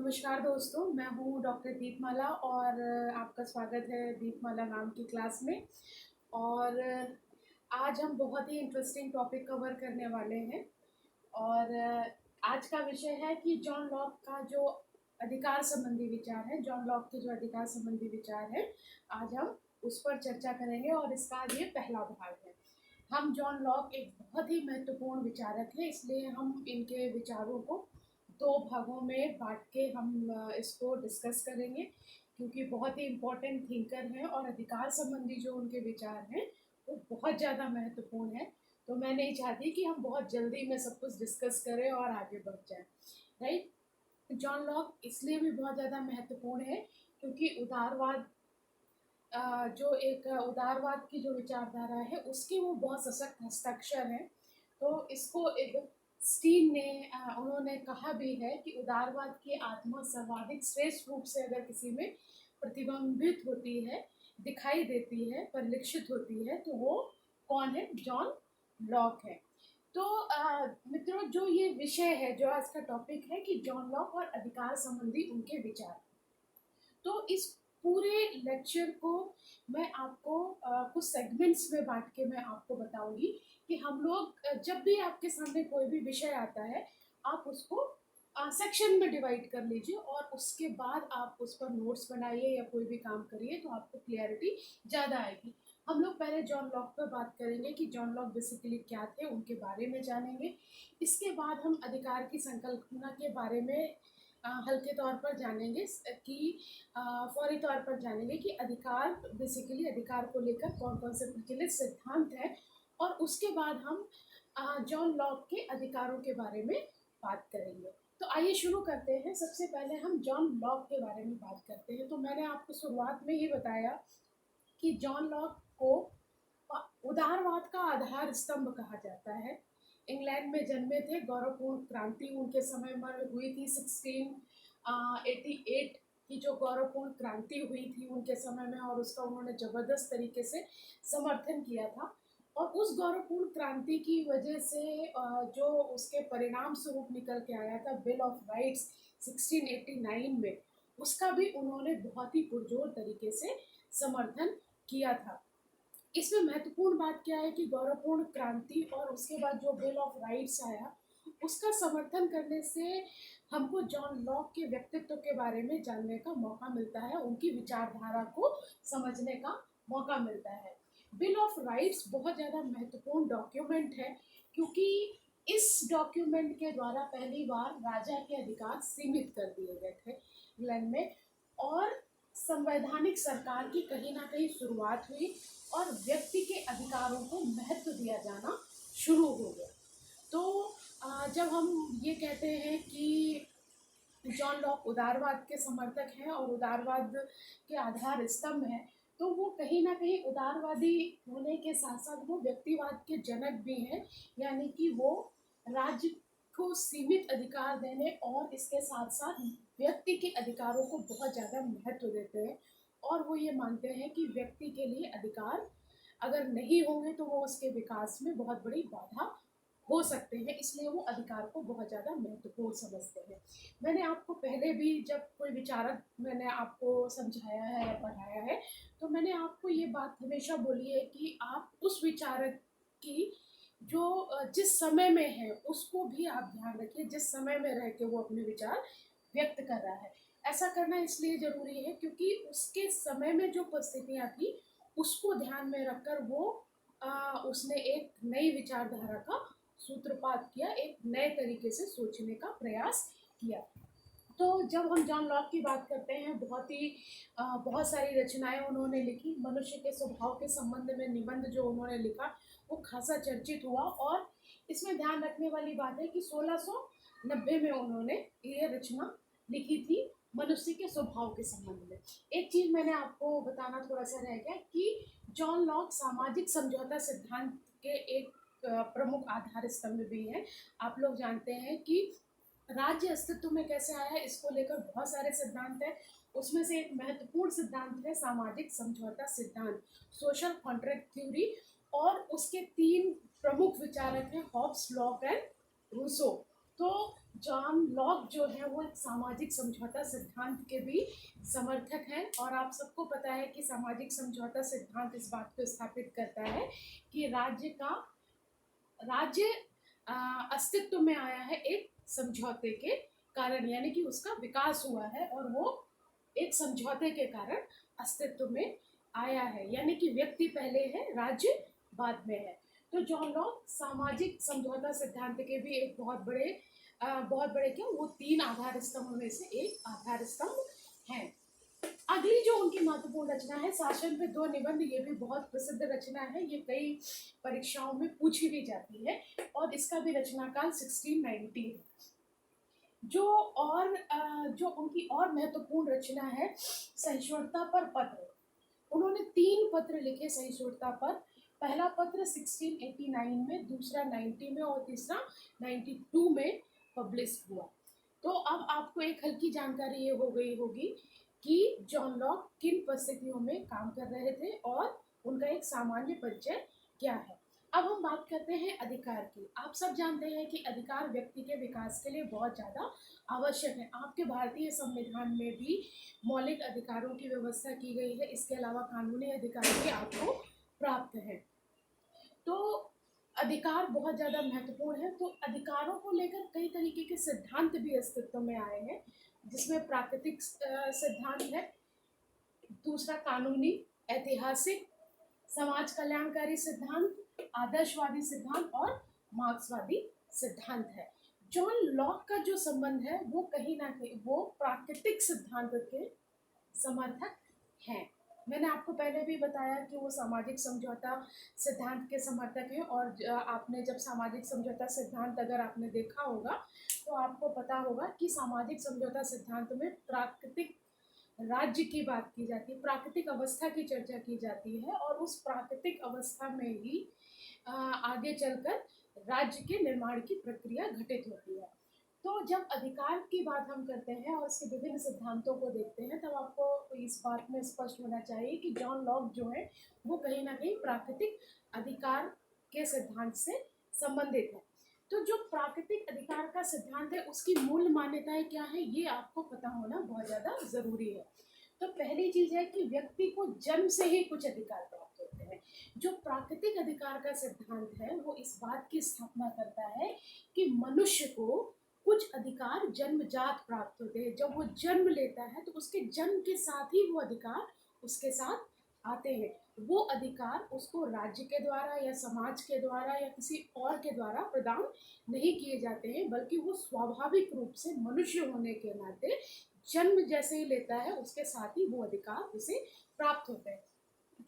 नमस्कार दोस्तों, मैं हूँ डॉक्टर दीपमाला और आपका स्वागत है दीपमाला नाम की क्लास में। और आज हम बहुत ही इंटरेस्टिंग टॉपिक कवर करने वाले हैं। और आज का विषय है कि जॉन लॉक का जो अधिकार संबंधी विचार है, जॉन लॉक के जो अधिकार संबंधी विचार है, आज हम उस पर चर्चा करेंगे और इसका ये पहला भाग है। हम जॉन लॉक एक बहुत ही महत्वपूर्ण विचारक हैं, इसलिए हम इनके विचारों को दो भागों में बांट के हम इसको डिस्कस करेंगे, क्योंकि बहुत ही इम्पोर्टेंट थिंकर हैं और अधिकार संबंधी जो उनके विचार हैं वो बहुत ज़्यादा महत्वपूर्ण है। तो मैं नहीं चाहती कि हम बहुत जल्दी में सब कुछ डिस्कस करें और आगे बढ़ जाए, राइट। जॉन लॉक इसलिए भी बहुत ज़्यादा महत्वपूर्ण है क्योंकि उदारवाद जो एक उदारवाद की जो विचारधारा है उसके वो बहुत सशक्त हस्ताक्षर हैं। तो इसको एक स्टीन ने उन्होंने कहा भी है कि उदारवाद की आत्मा सर्वाधिक श्रेष्ठ रूप से अगर किसी में प्रतिबिंबित होती है, दिखाई देती है, परिलक्षित होती है, तो वो कौन है? जॉन लॉक है। तो मित्रों, जो ये विषय है, जो आज का टॉपिक है कि जॉन लॉक और अधिकार संबंधी उनके विचार, तो इस पूरे लेक्चर को मैं आपको कुछ सेगमेंट्स में बांट के मैं आपको बताऊंगी कि हम लोग जब भी आपके सामने कोई भी विषय आता है, आप उसको सेक्शन में डिवाइड कर लीजिए और उसके बाद आप उस पर नोट्स बनाइए या कोई भी काम करिए, तो आपको क्लियरिटी ज़्यादा आएगी। हम लोग पहले जॉन लॉक पर बात करेंगे कि जॉन लॉक बेसिकली क्या थे, उनके बारे में जानेंगे। इसके बाद हम अधिकार की संकल्पना के बारे में हल्के तौर पर जानेंगे कि फौरी तौर पर जानेंगे कि अधिकार, बेसिकली अधिकार को लेकर कौन कौन से प्रचलित सिद्धांत हैं। और उसके बाद हम जॉन लॉक के अधिकारों के बारे में बात करेंगे। तो आइए शुरू करते हैं। सबसे पहले हम जॉन लॉक के बारे में बात करते हैं। तो मैंने आपको शुरुआत में ही बताया कि जॉन लॉक को उदारवाद का आधार स्तंभ कहा जाता है। इंग्लैंड में जन्मे थे, गौरवपूर्ण क्रांति उनके समय में हुई थी। 1688 की जो गौरवपूर्ण क्रांति हुई थी उनके समय में, और उसका उन्होंने ज़बरदस्त तरीके से समर्थन किया था। और उस गौरवपूर्ण क्रांति की वजह से जो उसके परिणाम स्वरूप निकल के आया था बिल ऑफ राइट्स 1689 में, उसका भी उन्होंने बहुत ही पुरजोर तरीके से समर्थन किया था। इसमें महत्वपूर्ण बात क्या है कि गौरवपूर्ण क्रांति और उसके बाद जो बिल ऑफ राइट्स आया, उसका समर्थन करने से हमको जॉन लॉक के व्यक्तित्व के बारे में जानने का मौका मिलता है, उनकी विचारधारा को समझने का मौका मिलता है। बिल ऑफ राइट्स बहुत ज़्यादा महत्वपूर्ण डॉक्यूमेंट है, क्योंकि इस डॉक्यूमेंट के द्वारा पहली बार राजा के अधिकार सीमित कर दिए गए थे इंग्लैंड में, और संवैधानिक सरकार की कहीं ना कहीं शुरुआत हुई और व्यक्ति के अधिकारों को महत्व दिया जाना शुरू हो गया। तो जब हम ये कहते हैं कि जॉन लॉक उदारवाद के समर्थक हैं और उदारवाद के आधार स्तंभ हैं, तो वो कहीं ना कहीं उदारवादी होने के साथ साथ वो व्यक्तिवाद के जनक भी हैं। यानी कि वो राज्य को सीमित अधिकार देने और इसके साथ साथ व्यक्ति के अधिकारों को बहुत ज़्यादा महत्व देते हैं। और वो ये मानते हैं कि व्यक्ति के लिए अधिकार अगर नहीं होंगे तो वो उसके विकास में बहुत बड़ी बाधा हो सकते हैं, इसलिए वो अधिकार को बहुत ज़्यादा महत्वपूर्ण समझते हैं। मैंने आपको पहले भी जब कोई विचारक मैंने आपको समझाया है या पढ़ाया है, तो मैंने आपको ये बात हमेशा बोली है कि आप उस विचारक की जो जिस समय में है उसको भी आप ध्यान रखिए, जिस समय में रह के वो अपने विचार व्यक्त कर रहा है। ऐसा करना इसलिए ज़रूरी है क्योंकि उसके समय में जो परिस्थितियाँ थी उसको ध्यान में रखकर वो उसने एक नई विचारधारा का सूत्रपात किया, एक नए तरीके से सोचने का प्रयास किया। तो जब हम जॉन लॉक की बात करते हैं, बहुत सारी रचनाएं उन्होंने लिखी। मनुष्य के स्वभाव के संबंध में निबंध जो उन्होंने लिखा वो खासा चर्चित हुआ। और इसमें ध्यान रखने वाली बात है कि 1690 में उन्होंने ये रचना लिखी थी मनुष्य के स्वभाव के संबंध में। एक चीज़ मैंने आपको बताना थोड़ा सा रह गया कि जॉन लॉक सामाजिक समझौता सिद्धांत के एक प्रमुख आधार स्तंभ भी हैं। आप लोग जानते हैं कि राज्य अस्तित्व में कैसे आया है, इसको लेकर बहुत सारे सिद्धांत हैं। उसमें से एक महत्वपूर्ण सिद्धांत है सामाजिक समझौता सिद्धांत, सोशल कॉन्ट्रैक्ट थ्योरी। और उसके तीन प्रमुख विचारक हैं, हॉब्स, लॉक एंड रूसो। तो जॉन लॉक जो है वो एक सामाजिक समझौता सिद्धांत के भी समर्थक हैं, और आप सबको पता है कि सामाजिक समझौता सिद्धांत इस बात को स्थापित करता है कि राज्य अस्तित्व में आया है एक समझौते के कारण, यानी कि उसका विकास हुआ है और वो एक समझौते के कारण अस्तित्व में आया है, यानी कि व्यक्ति पहले है, राज्य बाद में है। तो जॉन लॉक सामाजिक समझौता सिद्धांत के भी एक बहुत बड़े क्या, वो 3 आधार स्तंभ में से एक आधार स्तंभ हैं। अगली जो उनकी महत्वपूर्ण रचना है शासन पे 2 निबंध, ये भी बहुत प्रसिद्ध रचना है, ये कई परीक्षाओं में पूछी भी जाती है, और इसका भी रचना काल 1690 है। जो उनकी और महत्वपूर्ण रचना है सहिष्णुता पर पत्र। उन्होंने 3 पत्र लिखे सहिष्णुता पर। पहला पत्र 1689 में, दूसरा 90 में और तीसरा 92 में पब्लिश हुआ। तो अब आपको एक हल्की जानकारी ये हो गई होगी कि जॉन लॉक किन परिस्थितियों में काम कर रहे थे और उनका एक सामान्य परिचय क्या है। अब हम बात करते हैं अधिकार की। आप सब जानते हैं कि अधिकार व्यक्ति के विकास के लिए बहुत ज़्यादा आवश्यक है। आपके भारतीय संविधान में भी मौलिक अधिकारों की व्यवस्था की गई है, इसके अलावा कानूनी अधिकार भी आपको प्राप्त है। तो अधिकार बहुत ज़्यादा महत्वपूर्ण है। तो अधिकारों को लेकर कई तरीके के सिद्धांत भी अस्तित्व में आए हैं, जिसमें प्राकृतिक सिद्धांत है, दूसरा कानूनी, ऐतिहासिक, समाज कल्याणकारी सिद्धांत, आदर्शवादी सिद्धांत और मार्क्सवादी सिद्धांत है। जॉन लॉक का जो संबंध है वो कहीं ना कहीं वो प्राकृतिक सिद्धांत के समर्थक हैं। मैंने आपको पहले भी बताया कि वो सामाजिक समझौता सिद्धांत के समर्थक हैं, और आपने जब सामाजिक समझौता सिद्धांत अगर आपने देखा होगा तो आपको पता होगा कि सामाजिक समझौता सिद्धांत में प्राकृतिक राज्य की बात की जाती है, प्राकृतिक अवस्था की चर्चा की जाती है, और उस प्राकृतिक अवस्था में ही आगे चलकर राज्य के निर्माण की प्रक्रिया घटित होती है। तो जब अधिकार की बात हम करते हैं और इसके विभिन्न सिद्धांतों को देखते हैं, तब आपको इस बात में स्पष्ट होना चाहिए कि जॉन लॉक जो है वो कहीं ना कहीं प्राकृतिक अधिकार के सिद्धांत से संबंधित है। तो जो प्राकृतिक अधिकार का सिद्धांत है उसकी मूल मान्यताएं क्या है, ये आपको पता होना बहुत ज़्यादा ज़रूरी है। तो पहली चीज़ है कि व्यक्ति को जन्म से ही कुछ अधिकार प्राप्त होते हैं। जो प्राकृतिक अधिकार का सिद्धांत है वो इस बात की स्थापना करता है कि मनुष्य को कुछ अधिकार जन्मजात प्राप्त होते हैं। जब वो जन्म लेता है तो उसके जन्म के साथ ही वो अधिकार उसके साथ आते हैं। वो अधिकार उसको राज्य के द्वारा या समाज के द्वारा या किसी और के द्वारा प्रदान नहीं किए जाते हैं, बल्कि वो स्वाभाविक रूप से मनुष्य होने के नाते जन्म जैसे ही लेता है उसके साथ ही वो अधिकार उसे प्राप्त होते हैं।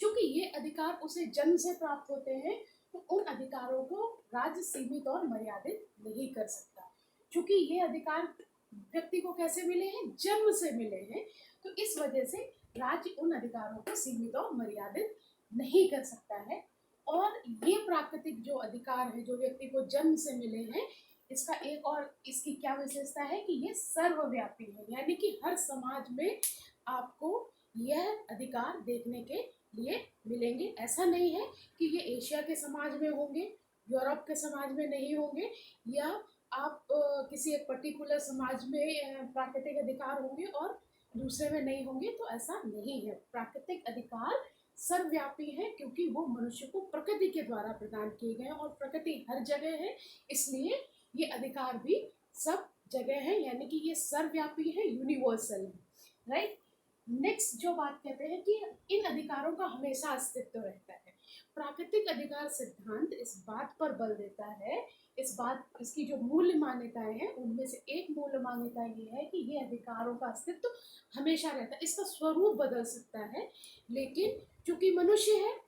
क्योंकि ये अधिकार उसे जन्म से प्राप्त होते हैं, तो उन अधिकारों को राज्य सीमित और मर्यादित नहीं कर सकता। क्योंकि ये अधिकार व्यक्ति को कैसे मिले हैं, जन्म से मिले हैं, तो इस वजह से राज्य उन अधिकारों को सीमित और मर्यादित नहीं कर सकता है। और ये प्राकृतिक जो अधिकार है जो व्यक्ति को जन्म से मिले हैं, इसका एक और इसकी क्या विशेषता है कि ये सर्वव्यापी है, यानी कि हर समाज में आपको यह अधिकार देखने के लिए मिलेंगे। ऐसा नहीं है कि ये एशिया के समाज में होंगे, यूरोप के समाज में नहीं होंगे, या आप किसी एक पर्टिकुलर समाज में प्राकृतिक अधिकार होंगे और दूसरे में नहीं होंगे, तो ऐसा नहीं है। प्राकृतिक अधिकार सर्वव्यापी है क्योंकि वो मनुष्य को प्रकृति के द्वारा प्रदान किए गए हैं, और प्रकृति हर जगह है, इसलिए ये अधिकार भी सब जगह है, यानी कि ये सर्वव्यापी है, यूनिवर्सल है, राइट। नेक्स्ट जो बात कहते हैं कि इन अधिकारों का हमेशा अस्तित्व रहता है। प्राकृतिक अधिकार सिद्धांत इस बात पर बल देता है, इसकी जो मूल मान्यताएं हैं उनमें से एक मूल मान्यता ये है कि ये अधिकारों का अस्तित्व हमेशा रहता है। इसका स्वरूप बदल सकता है, लेकिन चूंकि मनुष्य है,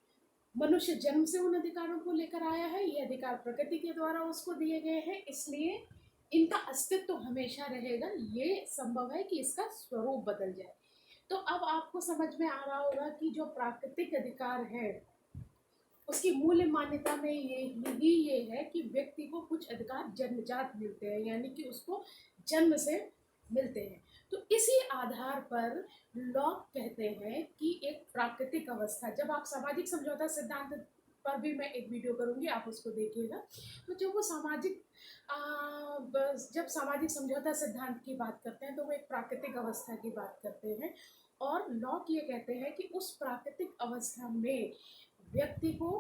मनुष्य जन्म से उन अधिकारों को लेकर आया है, ये अधिकार प्रकृति के द्वारा उसको दिए गए हैं, इसलिए इनका अस्तित्व हमेशा रहेगा। ये संभव है कि इसका स्वरूप बदल जाए। तो अब आपको समझ में आ रहा होगा कि जो प्राकृतिक अधिकार है उसकी मूल मान्यता में ये है कि व्यक्ति को कुछ अधिकार जन्मजात मिलते हैं, यानी कि उसको जन्म से मिलते हैं। तो इसी आधार पर लॉक कहते हैं कि एक प्राकृतिक अवस्था, जब आप सामाजिक समझौता सिद्धांत पर भी मैं एक वीडियो करूँगी, आप उसको देखिएगा। तो जब वो जब सामाजिक समझौता सिद्धांत की बात करते हैं तो वो एक प्राकृतिक अवस्था की बात करते हैं, और लॉक ये कहते हैं कि उस प्राकृतिक अवस्था में व्यक्ति को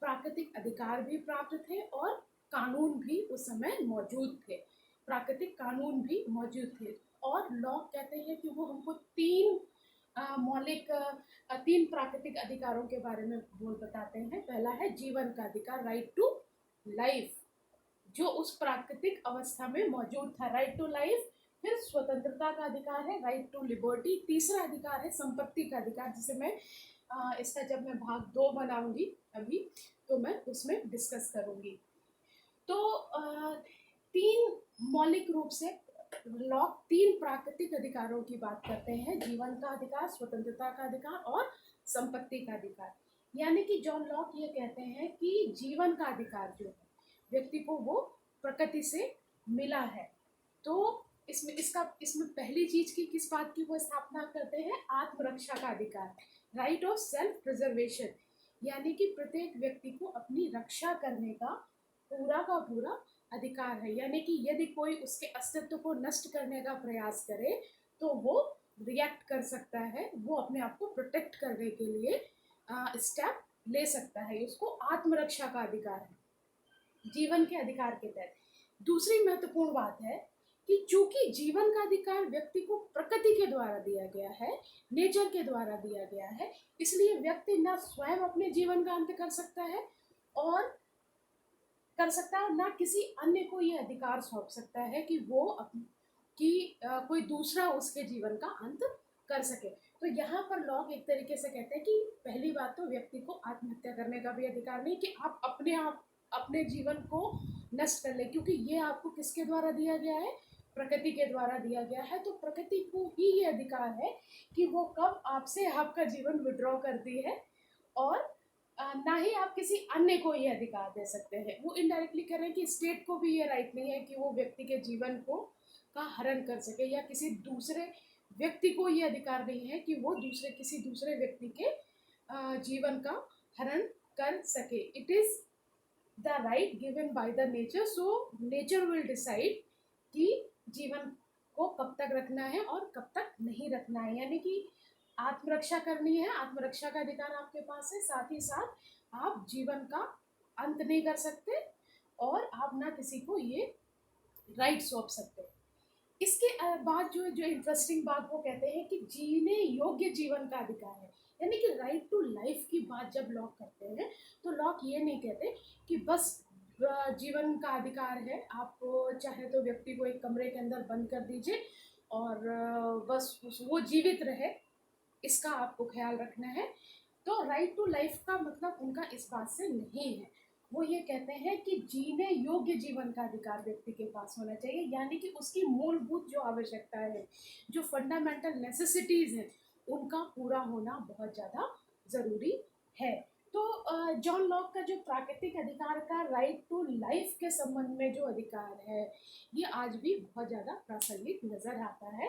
प्राकृतिक अधिकार भी प्राप्त थे और कानून भी उस समय मौजूद थे, प्राकृतिक कानून भी मौजूद थे। और लॉक कहते हैं कि वो हमको तीन प्राकृतिक अधिकारों के बारे में बताते हैं। पहला है जीवन का अधिकार, राइट टू लाइफ, जो उस प्राकृतिक अवस्था में मौजूद था, राइट टू लाइफ। फिर स्वतंत्रता का अधिकार है, राइट टू लिबर्टी। तीसरा अधिकार है संपत्ति का अधिकार, जिसे मैं इसका जब मैं भाग 2 बनाऊंगी अभी, तो मैं उसमें डिस्कस करूंगी। तो तीन मौलिक रूप से लॉक तीन प्राकृतिक अधिकारों की बात करते हैं, जीवन का अधिकार, स्वतंत्रता का अधिकार और संपत्ति का अधिकार। यानी कि जॉन लॉक ये कहते हैं कि जीवन का अधिकार जो है व्यक्ति को वो प्रकृति से मिला है। तो इसमें पहली चीज की किस बात की वो स्थापना करते हैं, आत्मरक्षा का अधिकार, राइट ऑफ सेल्फ प्रिजर्वेशन। यानी कि प्रत्येक व्यक्ति को अपनी रक्षा करने का पूरा अधिकार है। यानी कि यदि कोई उसके अस्तित्व को नष्ट करने का प्रयास करे तो वो रिएक्ट कर सकता है, वो अपने आप को प्रोटेक्ट करने के लिए स्टेप ले सकता है। उसको आत्मरक्षा का अधिकार है जीवन के अधिकार के तहत। दूसरी महत्वपूर्ण बात है कि चूंकि जीवन का अधिकार व्यक्ति को प्रकृति के द्वारा दिया गया है, नेचर के द्वारा दिया गया है, इसलिए व्यक्ति न स्वयं अपने जीवन का अंत कर सकता है और ना किसी अन्य को ये अधिकार सौंप सकता है कि कोई दूसरा उसके जीवन का अंत कर सके। तो यहाँ पर लॉक एक तरीके से कहते हैं कि पहली बात तो व्यक्ति को आत्महत्या करने का भी अधिकार नहीं, कि आप अपने जीवन को नष्ट कर ले, क्योंकि ये आपको किसके द्वारा दिया गया है, प्रकृति के द्वारा दिया गया है। तो प्रकृति को ही ये अधिकार है कि वो कब आपसे आपका जीवन विड्रॉ करती है, और ना ही आप किसी अन्य को ये अधिकार दे सकते हैं। वो इनडायरेक्टली कह रहे हैं कि स्टेट को भी ये राइट नहीं है कि वो व्यक्ति के जीवन को का हरण कर सके, या किसी दूसरे व्यक्ति को ये अधिकार नहीं है कि वो किसी दूसरे व्यक्ति के जीवन का हरण कर सके। It is the right given by the nature, so nature will decide कि जीवन को कब तक रखना है और कब तक नहीं रखना है। यानी कि आत्मरक्षा करनी है, आत्मरक्षा का अधिकार आपके पास है, साथ ही साथ आप जीवन का अंत नहीं कर सकते और आप ना किसी को ये राइट सौंप सकते। इसके बाद जो इंटरेस्टिंग बात वो कहते हैं कि जीने योग्य जीवन का अधिकार है। यानी कि राइट टू लाइफ की बात जब लॉक करते हैं तो लॉक ये नहीं कहते कि बस जीवन का अधिकार है, आपको चाहे तो व्यक्ति को एक कमरे के अंदर बंद कर दीजिए और बस वो जीवित रहे, इसका आपको ख्याल रखना है। तो राइट टू लाइफ का मतलब उनका इस बात से नहीं है। वो ये कहते हैं कि जीने योग्य जीवन का अधिकार व्यक्ति के पास होना चाहिए, यानी कि उसकी मूलभूत जो आवश्यकता है, जो फंडामेंटल नेसेसिटीज हैं, उनका पूरा होना बहुत ज़्यादा ज़रूरी है। तो जॉन लॉक का जो प्राकृतिक अधिकार का राइट टू लाइफ के संबंध में जो अधिकार है, ये आज भी बहुत ज़्यादा प्रासंगिक नज़र आता है,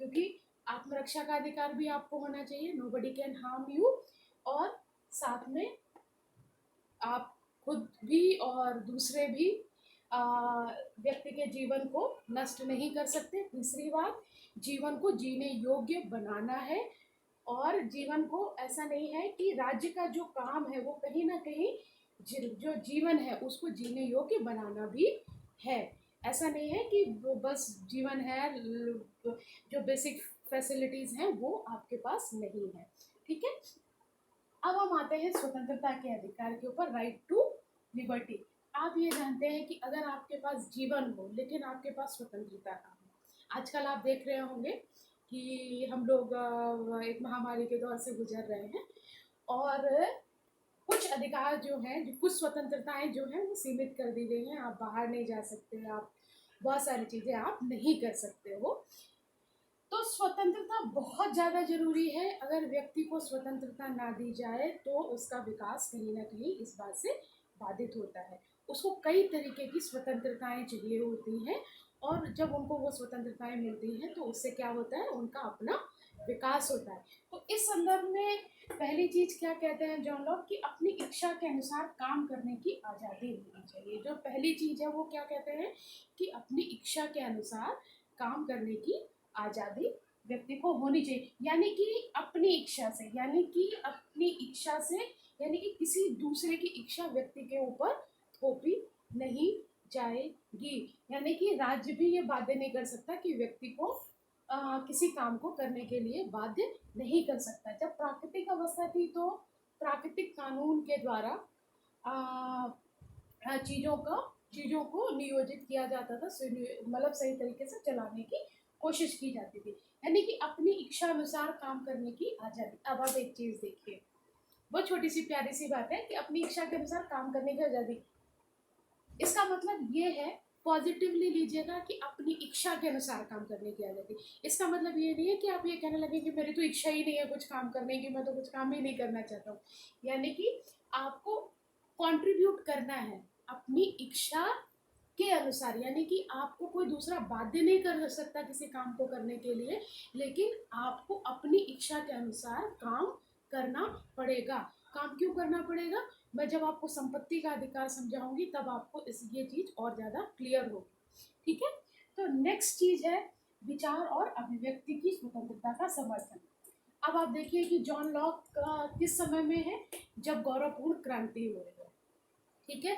क्योंकि आत्मरक्षा का अधिकार भी आपको होना चाहिए, नोबडी कैन हार्म यू, और साथ में आप खुद भी और दूसरे भी व्यक्ति के जीवन को नष्ट नहीं कर सकते। तीसरी बात, जीवन को जीने योग्य बनाना है, और जीवन को ऐसा नहीं है कि राज्य का जो काम है वो कहीं ना कहीं जो जीवन है उसको जीने योग्य बनाना भी है। ऐसा नहीं है कि वो बस जीवन है, जो बेसिक फैसिलिटीज़ हैं वो आपके पास नहीं है। ठीक है, अब हम आते हैं स्वतंत्रता के अधिकार के ऊपर, राइट टू लिबर्टी। आप ये जानते हैं कि अगर आपके पास जीवन हो लेकिन आपके पास स्वतंत्रता ना हो, आजकल आप देख रहे होंगे कि हम लोग एक महामारी के दौर से गुजर रहे हैं, और कुछ अधिकार जो हैं, जो कुछ स्वतंत्रताएं जो हैं वो सीमित कर दी गई हैं। आप बाहर नहीं जा सकते, आप बहुत सारी चीज़ें आप नहीं कर सकते हो। तो स्वतंत्रता बहुत ज़्यादा ज़रूरी है। अगर व्यक्ति को स्वतंत्रता ना दी जाए तो उसका विकास कहीं ना कहीं इस बात से बाधित होता है। उसको कई तरीके की स्वतंत्रताएं चाहिए होती हैं, और जब उनको वो स्वतंत्रताएं मिलती हैं तो उससे क्या होता है, उनका अपना विकास होता है। तो इस संदर्भ में पहली चीज क्या कहते हैं जॉन लॉक कि अपनी इच्छा के अनुसार काम करने की आज़ादी होनी चाहिए। जो पहली चीज है वो क्या कहते हैं कि अपनी इच्छा के अनुसार काम करने की आज़ादी व्यक्ति को होनी चाहिए। यानी कि अपनी इच्छा से, यानी कि अपनी इच्छा से, यानी कि किसी दूसरे की इच्छा व्यक्ति के ऊपर थोपी नहीं जाएगी। यानी कि राज्य भी ये बाध्य नहीं कर सकता कि व्यक्ति को किसी काम को करने के लिए बाध्य नहीं कर सकता। जब प्राकृतिक अवस्था थी तो प्राकृतिक कानून के द्वारा चीज़ों को नियोजित किया जाता था, मतलब सही तरीके से चलाने की कोशिश की जाती थी। यानी कि अपनी इच्छा अनुसार काम करने की आज़ादी। अब आप एक चीज़ देखिए, वो छोटी सी प्यारी सी बात है कि अपनी इच्छा के अनुसार काम करने की आज़ादी। इसका मतलब ये है, पॉजिटिवली लीजिएगा कि अपनी इच्छा के अनुसार काम करने की आज़ादी। इसका मतलब ये नहीं है कि आप ये कहने लगे कि मेरी तो इच्छा ही नहीं है कुछ काम करने की, मैं तो कुछ काम ही नहीं करना चाहता हूँ। यानी कि आपको कंट्रीब्यूट करना है अपनी इच्छा के अनुसार। यानी कि आपको कोई दूसरा बाध्य नहीं कर सकता किसी काम को करने के लिए, लेकिन आपको अपनी इच्छा के अनुसार काम करना पड़ेगा। काम क्यों करना पड़ेगा, मैं जब आपको संपत्ति का अधिकार समझाऊंगी तब आपको ये चीज और ज्यादा क्लियर होगी। ठीक है, तो नेक्स्ट चीज है विचार और अभिव्यक्ति की स्वतंत्रता का समर्थन। अब आप देखिए कि जॉन लॉक किस समय में है, जब गौरवपूर्ण क्रांति हो रही है। ठीक है,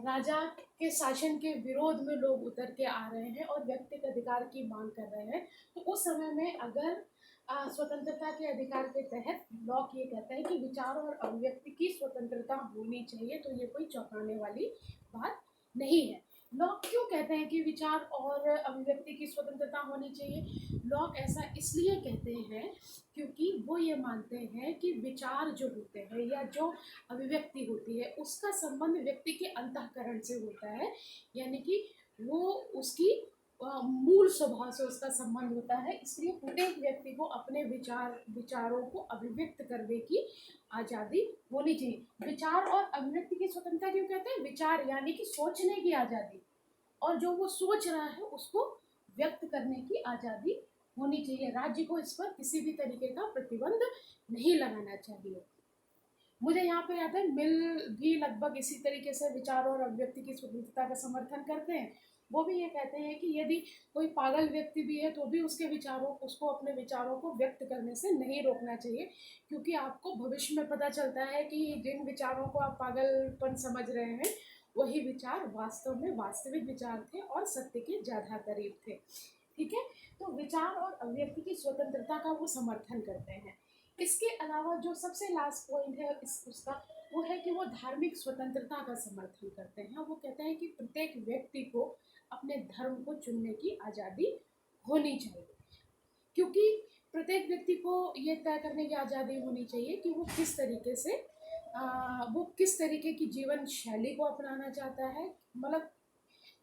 राजा के शासन के विरोध में लोग उतर के आ रहे हैं और व्यक्तिगत अधिकार की मांग कर रहे हैं। तो उस समय में अगर स्वतंत्रता के अधिकार के तहत लॉक ये कहता है कि विचार और अभिव्यक्ति की स्वतंत्रता होनी चाहिए, तो ये कोई चौंकाने वाली बात नहीं है। लॉक क्यों कहते हैं कि विचार और अभिव्यक्ति की स्वतंत्रता होनी चाहिए? लॉक ऐसा इसलिए कहते हैं क्योंकि वो ये मानते हैं कि विचार जो होते हैं या जो अभिव्यक्ति होती है उसका संबंध व्यक्ति के अंतःकरण से होता है। यानी कि वो उसकी मूल स्वभाव से उसका संबंध होता है। इसलिए प्रत्येक व्यक्ति को अपने विचारों को अभिव्यक्त करने की आज़ादी होनी चाहिए। विचार और अभिव्यक्ति की स्वतंत्रता क्यों कहते हैं? विचार यानी कि सोचने की आज़ादी, और जो वो सोच रहा है उसको व्यक्त करने की आज़ादी होनी चाहिए। राज्य को इस पर किसी भी तरीके का प्रतिबंध नहीं लगाना चाहिए। मुझे यहाँ पे याद है मिल भी लगभग इसी तरीके से विचार और अभिव्यक्ति की स्वतंत्रता का समर्थन करते हैं। वो भी ये कहते हैं कि यदि कोई पागल व्यक्ति भी है तो भी उसको अपने विचारों को व्यक्त करने से नहीं रोकना चाहिए, क्योंकि आपको भविष्य में पता चलता है कि जिन विचारों को आप पागलपन समझ रहे हैं वही विचार वास्तव में वास्तविक विचार थे और सत्य के ज़्यादा करीब थे। ठीक है, तो विचार और अभिव्यक्ति की स्वतंत्रता का वो समर्थन करते हैं। इसके अलावा जो सबसे लास्ट पॉइंट है उसका, वो है कि वो धार्मिक स्वतंत्रता का समर्थन करते हैं। वो कहते हैं कि प्रत्येक व्यक्ति को अपने धर्म को चुनने की आज़ादी होनी चाहिए, क्योंकि प्रत्येक व्यक्ति को ये तय करने की आज़ादी होनी चाहिए कि वो किस तरीके से वो किस तरीके की जीवन शैली को अपनाना चाहता है। मतलब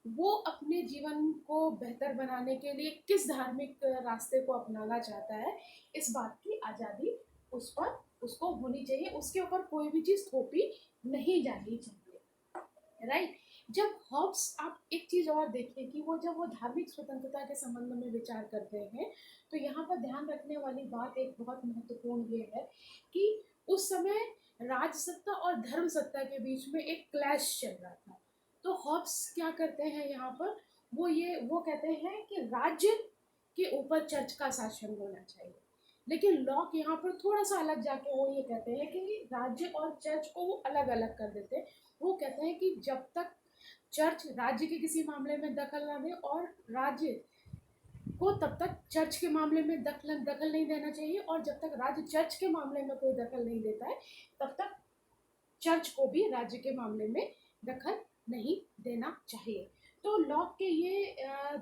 वो अपने जीवन को बेहतर बनाने के लिए किस धार्मिक रास्ते को अपनाना चाहता है, इस बात की आज़ादी उसको होनी चाहिए। उसके ऊपर कोई भी चीज़ थोपी नहीं जानी चाहिए। राइट। जब हॉब्स, आप एक चीज़ और देखिए कि जब वो धार्मिक स्वतंत्रता के संबंध में विचार करते हैं, तो यहाँ पर ध्यान रखने वाली बात एक बहुत महत्वपूर्ण ये है कि उस समय राज सत्ता और धर्म सत्ता के बीच में एक क्लैश चल रहा था। तो हॉब्स क्या करते हैं यहाँ पर, वो कहते हैं कि राज्य के ऊपर चर्च का शासन होना चाहिए। लेकिन लॉक यहाँ पर थोड़ा सा अलग जाके वो ये कहते हैं कि राज्य और चर्च को वो अलग अलग कर देते हैं। वो कहते हैं कि जब तक चर्च राज्य के किसी मामले में दखल ना दे और राज्य को तब तक चर्च के मामले में दखल नहीं देना चाहिए, और जब तक राज्य चर्च के मामले में कोई दखल नहीं देता है तब तक चर्च को भी राज्य के मामले में दखल नहीं देना चाहिए। तो लॉक के ये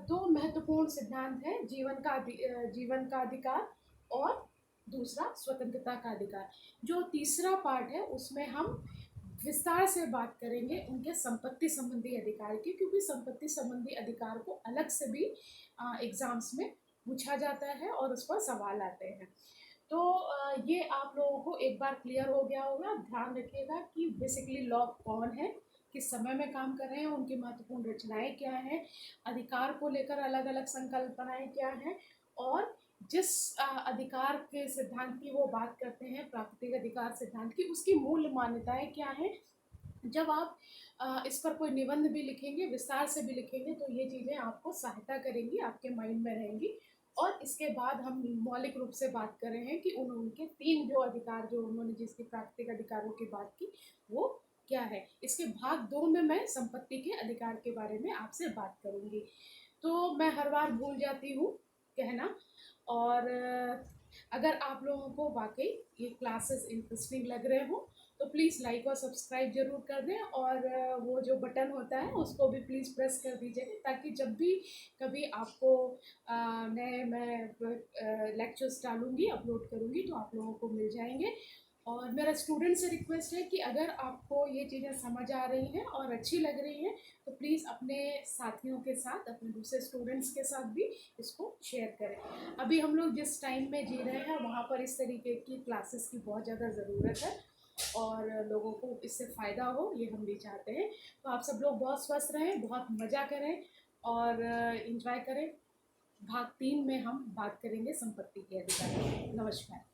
दो महत्वपूर्ण सिद्धांत हैं, जीवन का अधिकार और दूसरा स्वतंत्रता का अधिकार। जो तीसरा पार्ट है उसमें हम विस्तार से बात करेंगे उनके संपत्ति संबंधी अधिकार की, क्योंकि संपत्ति संबंधी अधिकार को अलग से भी एग्जाम्स में पूछा जाता है और उस पर सवाल आते हैं। तो ये आप लोगों को एक बार क्लियर हो गया होगा। ध्यान रखिएगा कि बेसिकली लॉक कौन है, किस समय में काम कर रहे हैं, उनकी महत्वपूर्ण रचनाएं क्या हैं, अधिकार को लेकर अलग अलग संकल्पनाएं क्या हैं, और जिस अधिकार के सिद्धांत की वो बात करते हैं, प्राकृतिक अधिकार सिद्धांत की, उसकी मूल मान्यताएं क्या हैं। जब आप इस पर कोई निबंध भी लिखेंगे, विस्तार से भी लिखेंगे, तो ये चीज़ें आपको सहायता करेंगी, आपके माइंड में रहेंगी। और इसके बाद हम मौलिक रूप से बात कर रहे हैं कि उनके 3 जो अधिकार, जो उन्होंने जिसकी प्राकृतिक अधिकारों की बात की, वो क्या है। इसके भाग 2 में मैं संपत्ति के अधिकार के बारे में आपसे बात करूँगी। तो मैं हर बार भूल जाती हूँ कहना। और अगर आप लोगों को वाक़ई ये क्लासेस इंटरेस्टिंग लग रहे हो, तो प्लीज़ लाइक और सब्सक्राइब ज़रूर कर दें, और वो जो बटन होता है उसको भी प्लीज़ प्रेस कर दीजिएगा, ताकि जब भी कभी आपको नए मैं लेक्चर्स डालूँगी, अपलोड करूँगी, तो आप लोगों को मिल जाएँगे। और मेरा स्टूडेंट से रिक्वेस्ट है कि अगर आपको ये चीज़ें समझ आ रही हैं और अच्छी लग रही हैं, तो प्लीज़ अपने साथियों के साथ, अपने दूसरे स्टूडेंट्स के साथ भी इसको शेयर करें। अभी हम लोग जिस टाइम में जी रहे हैं, वहाँ पर इस तरीके की क्लासेस की बहुत ज़्यादा ज़रूरत है, और लोगों को इससे फ़ायदा हो, ये हम भी चाहते हैं। तो आप सब लोग बहुत स्वस्थ रहें, बहुत मज़ा करें और एंजॉय करें। भाग 3 में हम बात करेंगे संपत्ति के अधिकार। नमस्कार।